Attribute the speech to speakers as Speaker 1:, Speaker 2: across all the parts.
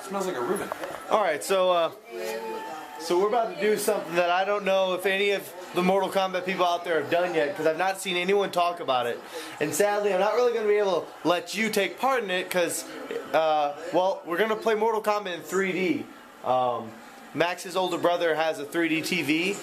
Speaker 1: Smells like a Reuben.
Speaker 2: All right, so we're about to do something that I don't know if any of the Mortal Kombat people out there have done yet, because I've not seen anyone talk about it. And sadly, I'm not really going to be able to let you take part in it, because, well, we're going to play Mortal Kombat in 3D. Max's older brother has a 3D TV,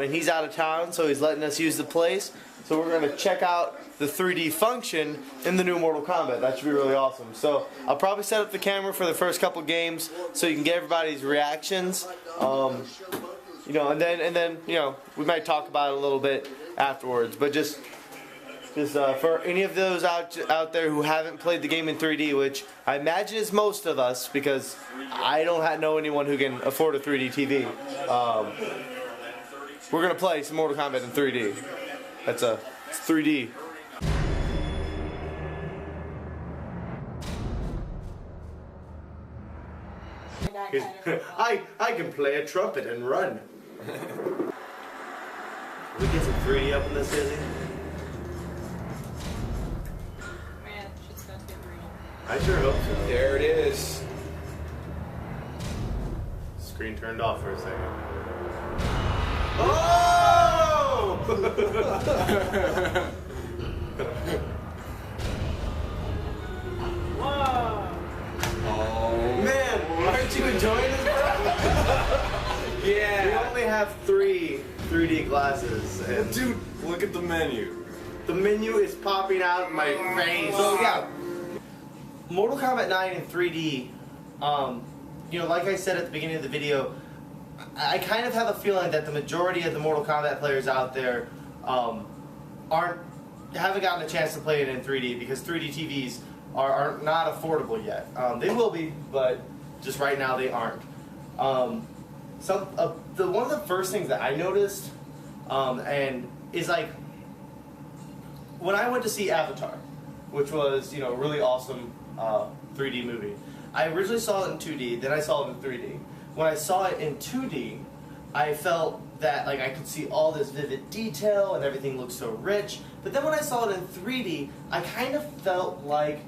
Speaker 2: and he's out of town, so he's letting us use the place. So we're going to check out the 3D function in the new Mortal Kombat. That should be really awesome. So I'll probably set up the camera for the first couple games so you can get everybody's reactions. You know, and then you know, we might talk about it a little bit afterwards. But just for any of those out there who haven't played the game in 3D, which I imagine is most of us, because I don't know anyone who can afford a 3D TV. We're gonna play some Mortal Kombat in 3D. It's 3D. I can play a trumpet and run. Can we get some 3D up in this, Izzy?
Speaker 3: Man, shit's gonna get real.
Speaker 2: I sure hope so.
Speaker 1: There it is.
Speaker 2: Screen turned off for a second. Oh!
Speaker 3: Whoa!
Speaker 1: Oh.
Speaker 2: Man, aren't you enjoying this, bro?
Speaker 1: Yeah.
Speaker 2: We only have 3 3D glasses, and
Speaker 1: Dude, look at the menu.
Speaker 2: the menu is popping out in my face. So yeah, Mortal Kombat 9 in 3D. You know, like I said at the beginning of the video, I kind of have a feeling that the majority of the Mortal Kombat players out there haven't gotten a chance to play it in 3D, because 3D TVs are not affordable yet. They will be, but just right now they aren't. One of the first things that I noticed, and is like, when I went to see Avatar, which was, you know, a really awesome 3D movie. I originally saw it in 2D, then I saw it in 3D. When I saw it in 2D, I felt that like I could see all this vivid detail and everything looked so rich. But then when I saw it in 3D, I kind of felt like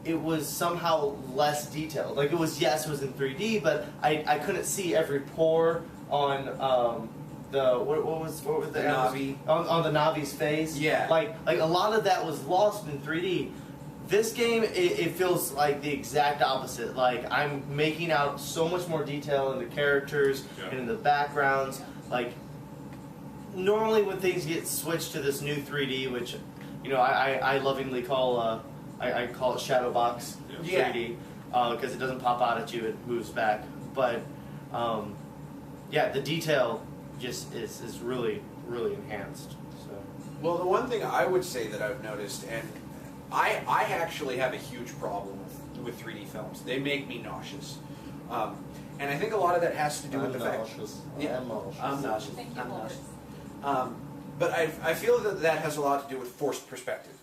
Speaker 2: it was somehow less detailed. Like it was, yes, it was in 3D, but I couldn't see every pore on what was the
Speaker 1: Navi.
Speaker 2: on the Navi's face.
Speaker 1: Yeah.
Speaker 2: Like a lot of that was lost in 3D. This game, it feels like the exact opposite. Like, I'm making out so much more detail in the characters and in the backgrounds. Like, normally when things get switched to this new 3D, which, you know, I lovingly call, I call it shadow box 3D, because it doesn't pop out at you, it moves back. But, yeah, the detail just is really, really enhanced. So.
Speaker 1: Well, the one thing I would say that I've noticed, and I actually have a huge problem with 3D films. They make me nauseous. And I think a lot of that has to do with the fact... Yeah, I'm nauseous.
Speaker 3: Thank you,
Speaker 1: I'm
Speaker 3: Lord.
Speaker 1: nauseous. But I feel that has a lot to do with forced perspective.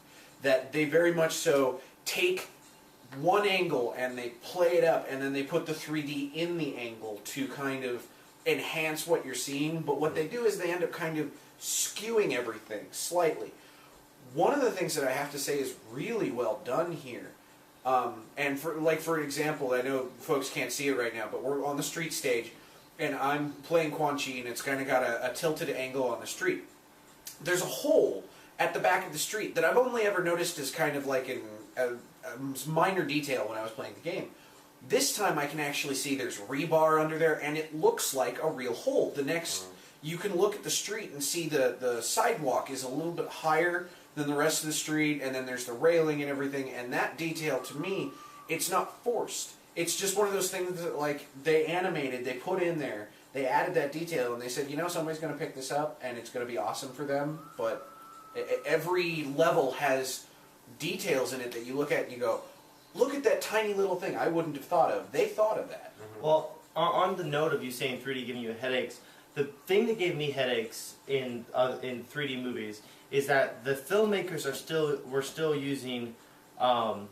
Speaker 1: That they very much so take one angle and they play it up, and then they put the 3D in the angle to kind of enhance what you're seeing. But what they do is they end up kind of skewing everything slightly. One of the things that I have to say is really well done here, and for example, I know folks can't see it right now, but we're on the street stage, and I'm playing Quan Chi, and it's kind of got a tilted angle on the street. There's a hole at the back of the street that I've only ever noticed as kind of like a minor detail when I was playing the game. This time I can actually see there's rebar under there, and it looks like a real hole. You can look at the street and see the sidewalk is a little bit higher than the rest of the street, and then there's the railing and everything, and that detail, to me, it's not forced. It's just one of those things that, like, they animated, they put in there, they added that detail, and they said, you know, somebody's going to pick this up, and it's going to be awesome for them, but every level has details in it that you look at and you go, look at that tiny little thing I wouldn't have thought of. They thought of that.
Speaker 2: Well, on the note of you saying 3D giving you headaches, the thing that gave me headaches in 3D movies is that the filmmakers were still using all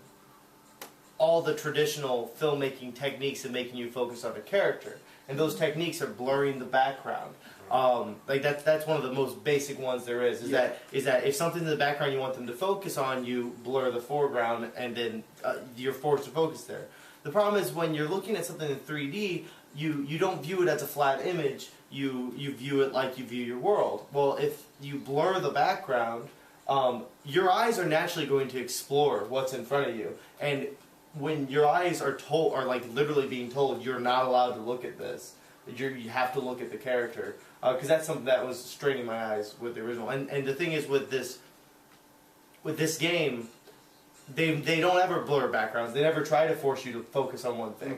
Speaker 2: the traditional filmmaking techniques and making you focus on a character, and those techniques are blurring the background. Like that's one of the most basic ones there is. Is that if something's in the background you want them to focus on, you blur the foreground, and then you're forced to focus there. The problem is when you're looking at something in 3D, you don't view it as a flat image. You view it like you view your world. Well, if you blur the background, your eyes are naturally going to explore what's in front of you. And when your eyes are like literally being told you're not allowed to look at this, you have to look at the character, because that's something that was straining my eyes with the original. And the thing is with this game, they don't ever blur backgrounds. They never try to force you to focus on one thing.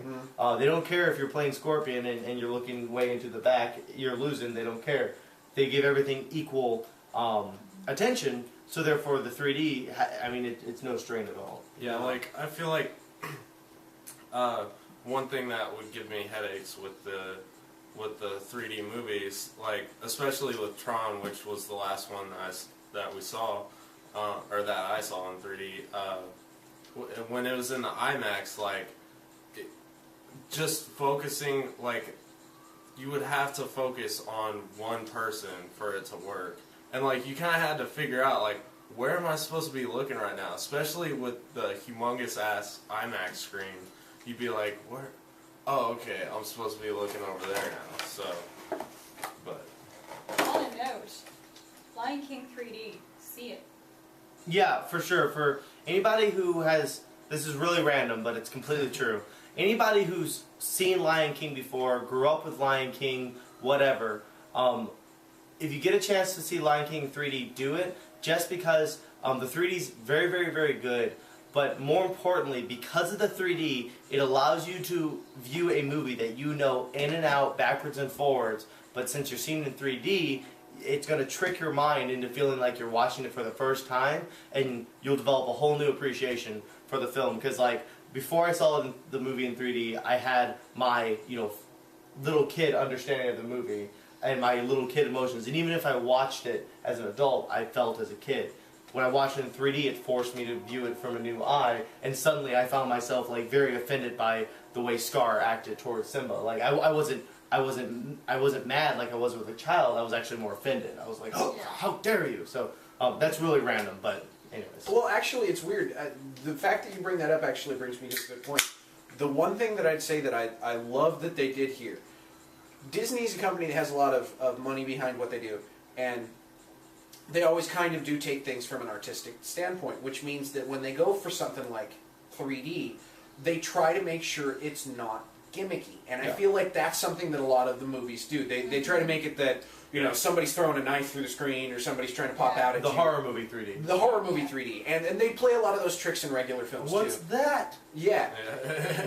Speaker 2: They don't care if you're playing Scorpion and you're looking way into the back, you're losing, they don't care. They give everything equal attention, so therefore the 3D, I mean, it's no strain at all.
Speaker 4: Yeah, like, I feel like one thing that would give me headaches with the 3D movies, like, especially with Tron, which was the last one that we saw, or that I saw in 3D, when it was in the IMAX, like, just focusing, like, you would have to focus on one person for it to work. And, like, you kind of had to figure out, like, where am I supposed to be looking right now? Especially with the humongous-ass IMAX screen. You'd be like, where? Oh, okay, I'm supposed to be looking over there now, so, but.
Speaker 3: On a note, Lion King 3D, see it.
Speaker 2: Yeah, for sure. For anybody who has, this is really random, but it's completely true. Anybody who's seen Lion King before, grew up with Lion King, whatever, if you get a chance to see Lion King in 3D, do it. Just because the 3D is very, very, very good. But more importantly, because of the 3D, it allows you to view a movie that you know in and out, backwards and forwards. But since you're seeing it in 3D, it's going to trick your mind into feeling like you're watching it for the first time, and you'll develop a whole new appreciation for the film. Because, like, before I saw the movie in 3D, I had my, little kid understanding of the movie and my little kid emotions. And even if I watched it as an adult, I felt as a kid. When I watched it in 3D, it forced me to view it from a new eye, and suddenly I found myself, like, very offended by the way Scar acted towards Simba. Like, I wasn't mad like I was with a child. I was actually more offended. I was like, oh, how dare you? So that's really random, but anyways.
Speaker 1: Well, actually, it's weird. The fact that you bring that up actually brings me to a good point. The one thing that I'd say that I love that they did here, Disney's a company that has a lot of money behind what they do, and they always kind of do take things from an artistic standpoint, which means that when they go for something like 3D, they try to make sure it's not gimmicky. And I feel like that's something that a lot of the movies do. They try to make it that, somebody's throwing a knife through the screen or somebody's trying to pop out at
Speaker 2: the
Speaker 1: you.
Speaker 2: horror movie 3D.
Speaker 1: The horror movie 3D. And they play a lot of those tricks in regular films
Speaker 2: What's
Speaker 1: too.
Speaker 2: that?
Speaker 1: Yeah.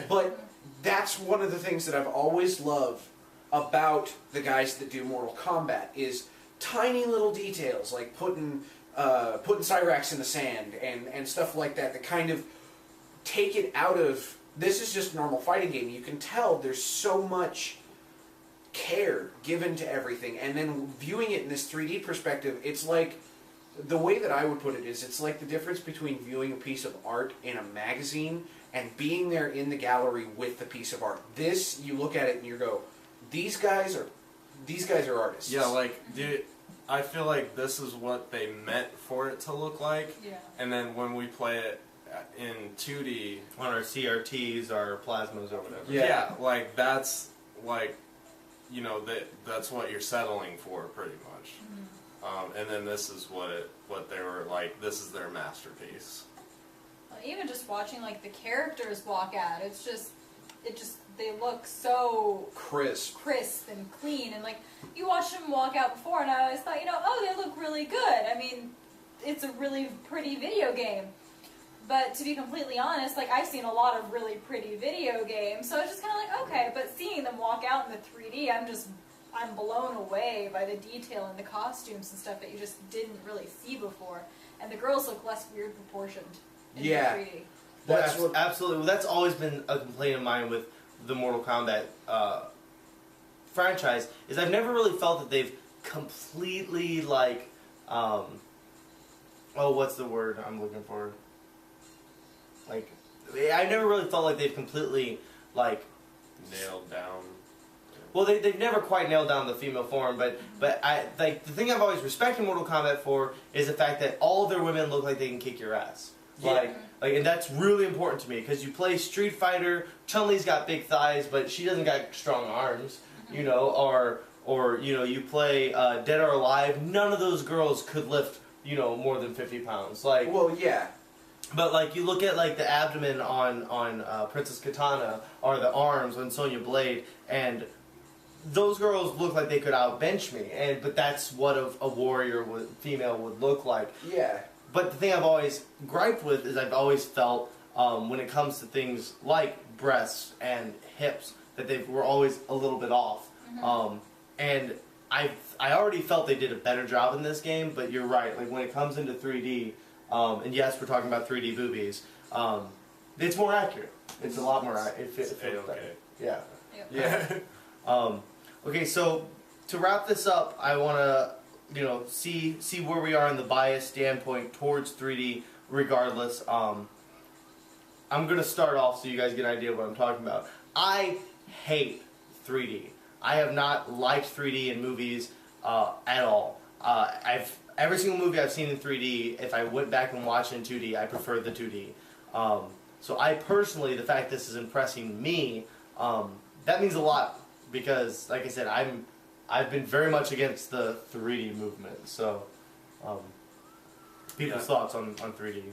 Speaker 1: But that's one of the things that I've always loved about the guys that do Mortal Kombat is tiny little details, like putting Cyrax in the sand and stuff like that kind of take it out of, this is just a normal fighting game. You can tell there's so much care given to everything, and then viewing it in this 3D perspective, it's like, the way that I would put it is, it's like the difference between viewing a piece of art in a magazine and being there in the gallery with the piece of art. This, you look at it and you go, these guys are artists.
Speaker 4: Yeah, like, dude, I feel like this is what they meant for it to look like. Yeah. And then when we play it in 2D
Speaker 2: on our CRTs, our plasmas, or whatever.
Speaker 4: Yeah, like that's like, that's what you're settling for, pretty much. And then this is what they were like. This is their masterpiece.
Speaker 3: Well, even just watching like the characters walk out, they look so crisp and clean, and like you watched them walk out before, and I always thought, oh, they look really good. I mean, it's a really pretty video game. But to be completely honest, like I've seen a lot of really pretty video games, so I was just kind of like, okay. But seeing them walk out in the 3D, I'm blown away by the detail and the costumes and stuff that you just didn't really see before. And the girls look less weird proportioned in the 3D.
Speaker 2: That's absolutely. Well, that's always been a complaint of mine with the Mortal Kombat franchise, is I've never really felt that they've completely, like, what's the word I'm looking for? Like, I never really felt like they've completely, like,
Speaker 4: nailed down.
Speaker 2: Well, they've never quite nailed down the female form, but the thing I've always respected Mortal Kombat for is the fact that all of their women look like they can kick your ass. Like, and that's really important to me because you play Street Fighter, Chun-Li's got big thighs, but she doesn't got strong arms, you know, or you know, you play Dead or Alive, none of those girls could lift, you know, more than 50 pounds. Like,
Speaker 1: well, yeah.
Speaker 2: But like you look at like the abdomen on Princess Katana or the arms on Sonya Blade, and those girls look like they could outbench me. But that's what a warrior female would look like.
Speaker 1: Yeah.
Speaker 2: But the thing I've always griped with is I've always felt when it comes to things like breasts and hips that they were always a little bit off. And I already felt they did a better job in this game. But you're right. Like when it comes into 3D. And yes, we're talking about 3D boobies. It's more accurate. It's a lot more accurate. It feels better. Yeah.
Speaker 3: Yep.
Speaker 1: Yeah.
Speaker 2: Okay, so to wrap this up, I want to, you know, see where we are in the bias standpoint towards 3D. Regardless, I'm gonna start off so you guys get an idea of what I'm talking about. I hate 3D. I have not liked 3D in movies at all. Every single movie I've seen in 3D, if I went back and watched in 2D, I preferred the 2D. So I personally, the fact this is impressing me, that means a lot because, like I said, I've been very much against the 3D movement. So, people's thoughts on 3D.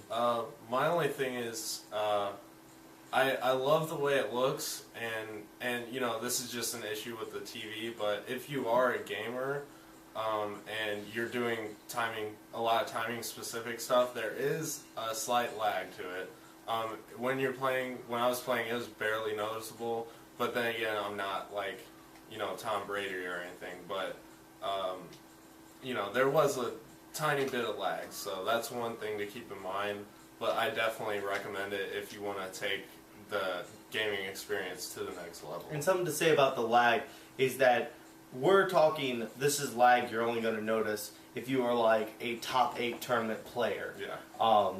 Speaker 4: My only thing is, I love the way it looks, and you know, this is just an issue with the TV. But if you are a gamer. And you're doing a lot of timing specific stuff, there is a slight lag to it. When I was playing, it was barely noticeable, but then again, I'm not like, you know, Tom Brady or anything, but, you know, there was a tiny bit of lag, so that's one thing to keep in mind, but I definitely recommend it if you want to take the gaming experience to the next level.
Speaker 2: And something to say about the lag is that we're talking, this is lag you're only going to notice if you are like a top 8 tournament player.
Speaker 4: Yeah.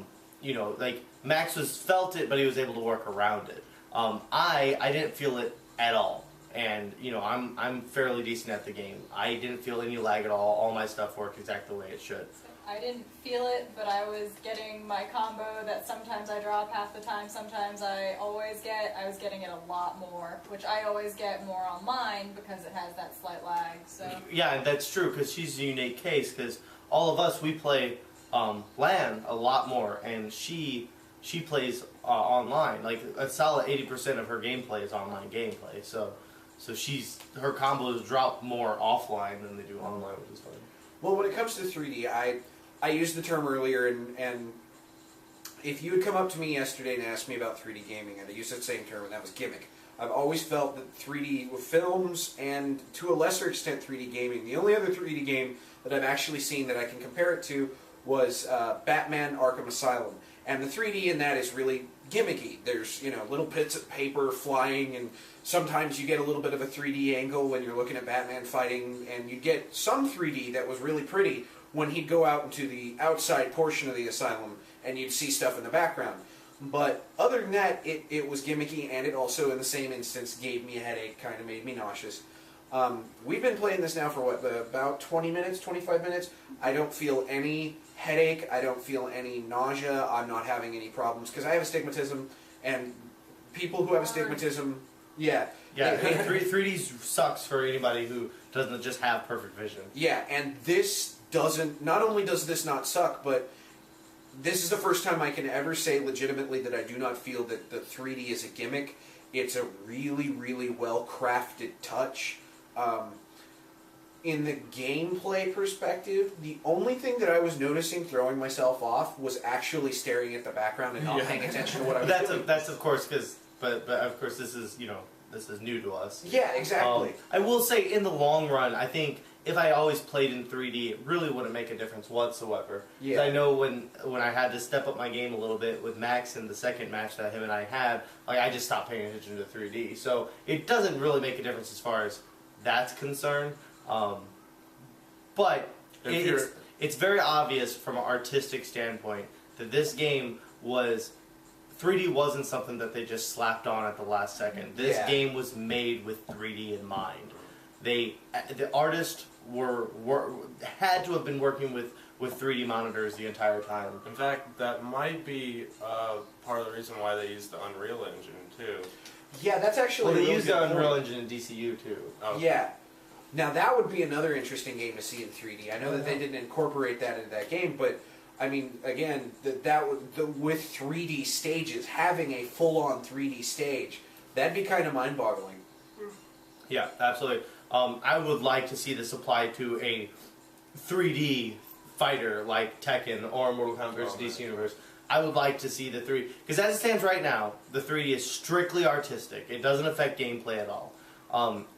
Speaker 2: You know, like Max felt it, but he was able to work around it. I didn't feel it at all. And, you know, I'm fairly decent at the game. I didn't feel any lag at all. All my stuff worked exactly the way it should.
Speaker 3: I didn't feel it, but I was getting my combo that sometimes I drop half the time, sometimes I always get. I was getting it a lot more, which I always get more on mine because it has that slight lag. So
Speaker 2: yeah, and that's true because she's a unique case because all of us, we play LAN a lot more, and she plays online. Like a solid 80% of her gameplay is online gameplay. So her combos drop more offline than they do online, which is funny.
Speaker 1: Well, when it comes to 3D, I used the term earlier, and if you had come up to me yesterday and asked me about 3D gaming, I'd use that same term, and that was gimmick. I've always felt that 3D with films, and to a lesser extent 3D gaming, the only other 3D game that I've actually seen that I can compare it to was Batman Arkham Asylum. And the 3D in that is really gimmicky. There's, you know, little bits of paper flying, and sometimes you get a little bit of a 3D angle when you're looking at Batman fighting, and you get some 3D that was really pretty when he'd go out into the outside portion of the asylum and you'd see stuff in the background. But other than that, it was gimmicky, and it also, in the same instance, gave me a headache, kind of made me nauseous. We've been playing this now for, what, about 20 minutes, 25 minutes? I don't feel any headache, I don't feel any nausea, I'm not having any problems, because I have astigmatism, and people who have astigmatism, yeah.
Speaker 2: Yeah, 3D sucks for anybody who doesn't just have perfect vision.
Speaker 1: Yeah, and this doesn't, not only does this not suck, but this is the first time I can ever say legitimately that I do not feel that the 3D is a gimmick. It's a really, really well-crafted touch. In the gameplay perspective, the only thing that I was noticing throwing myself off was actually staring at the background and not paying attention to what I was doing.
Speaker 2: That's of course, but of course this is, you know, this is new to us.
Speaker 1: Yeah, exactly.
Speaker 2: I will say, in the long run, I think if I always played in 3D, it really wouldn't make a difference whatsoever. Yeah. I know when I had to step up my game a little bit with Max in the second match that him and I had, like I just stopped paying attention to 3D. So it doesn't really make a difference as far as that's concerned. But it's very obvious from an artistic standpoint that this game was 3D wasn't something that they just slapped on at the last second. This game was made with 3D in mind. The artists had to have been working with with 3D monitors the entire time.
Speaker 4: In fact, that might be part of the reason why they used the Unreal Engine too.
Speaker 1: Yeah, that's actually
Speaker 2: Well,
Speaker 1: a
Speaker 2: they
Speaker 1: really
Speaker 2: used
Speaker 1: good
Speaker 2: the Unreal
Speaker 1: point.
Speaker 2: Engine in DCU too.
Speaker 4: Oh.
Speaker 1: Yeah. Now that would be another interesting game to see in 3D. I know that they didn't incorporate that into that game, but I mean, again, with 3D stages, having a full-on 3D stage, that'd be kind of mind-boggling.
Speaker 2: Yeah, absolutely. I would like to see this applied to a 3D fighter like Tekken or Mortal Kombat vs. DC Universe. I would like to see the 3D, because as it stands right now, the 3D is strictly artistic. It doesn't affect gameplay at all.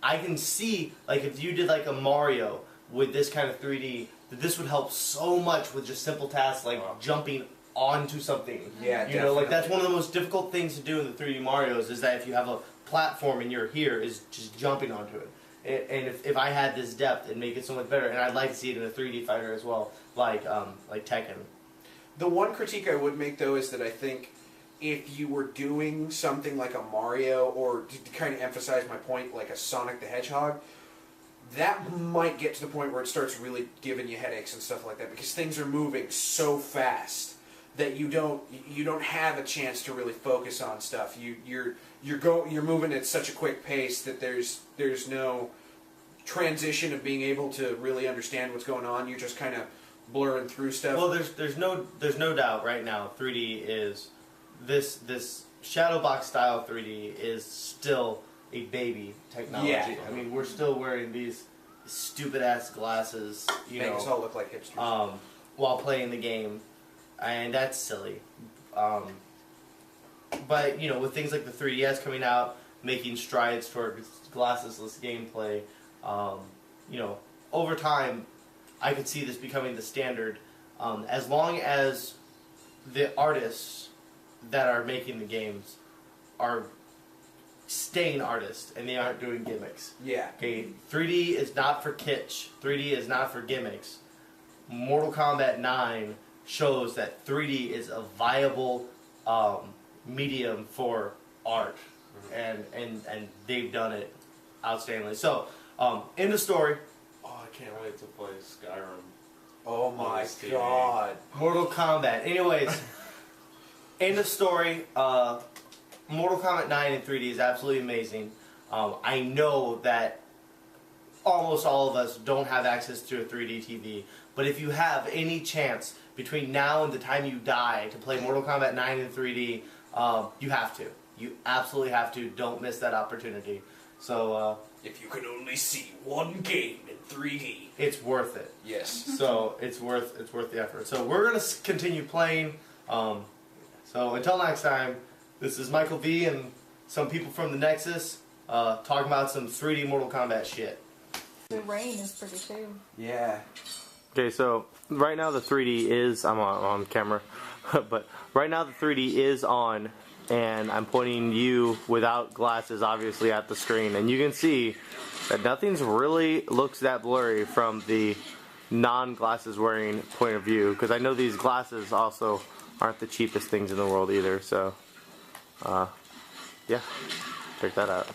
Speaker 2: I can see, like, if you did like a Mario with this kind of 3D, that this would help so much with just simple tasks like jumping onto something.
Speaker 1: Yeah,
Speaker 2: you know, like that's one of the most difficult things to do in the 3D Marios is that if you have a platform and you're here, is just jumping onto it. And if I had this depth, it'd make it so much better. And I'd like to see it in a 3D fighter as well, like Tekken.
Speaker 1: The one critique I would make, though, is that I think if you were doing something like a Mario, or to kind of emphasize my point, like a Sonic the Hedgehog, that might get to the point where it starts really giving you headaches and stuff like that, because things are moving so fast that you don't have a chance to really focus on stuff. You're moving at such a quick pace that there's no transition of being able to really understand what's going on. You're just kind of blurring through stuff.
Speaker 2: Well, there's no doubt right now 3D is this shadow box style 3D is still a baby technology.
Speaker 1: Yeah.
Speaker 2: I mean, we're still wearing these stupid ass glasses,
Speaker 1: Make us all look like hipsters.
Speaker 2: while playing the game, and that's silly. But you know, with things like the 3DS coming out, making strides toward glassesless gameplay, you know, over time, I could see this becoming the standard, as long as the artists that are making the games are staying artists and they aren't doing gimmicks.
Speaker 1: Yeah.
Speaker 2: Okay, 3D is not for kitsch. 3D is not for gimmicks. Mortal Kombat 9 shows that 3D is a viable medium for art, and they've done it outstandingly. So, in the story,
Speaker 4: Oh, I can't wait to play Skyrim.
Speaker 1: Oh my
Speaker 4: this TV.
Speaker 1: god.
Speaker 2: Mortal Kombat. Anyways, in the story, Mortal Kombat 9 in 3D is absolutely amazing. I know that almost all of us don't have access to a 3D TV, but if you have any chance between now and the time you die to play Mortal Kombat 9 in 3D, you have to. You absolutely have to. Don't miss that opportunity. So,
Speaker 1: If you could only see one game in 3D.
Speaker 2: it's worth it.
Speaker 1: Yes.
Speaker 2: So it's worth the effort. So we're gonna continue playing. So until next time, this is Michael V and some people from the Nexus talking about some 3D Mortal Kombat shit.
Speaker 3: The rain is pretty too.
Speaker 1: Yeah.
Speaker 2: Okay, so right now the 3D is I'm on camera, but right now the 3D is on, and I'm pointing you without glasses obviously at the screen, and you can see that nothing's really looks that blurry from the non-glasses wearing point of view, because I know these glasses also aren't the cheapest things in the world either. So yeah, check that out.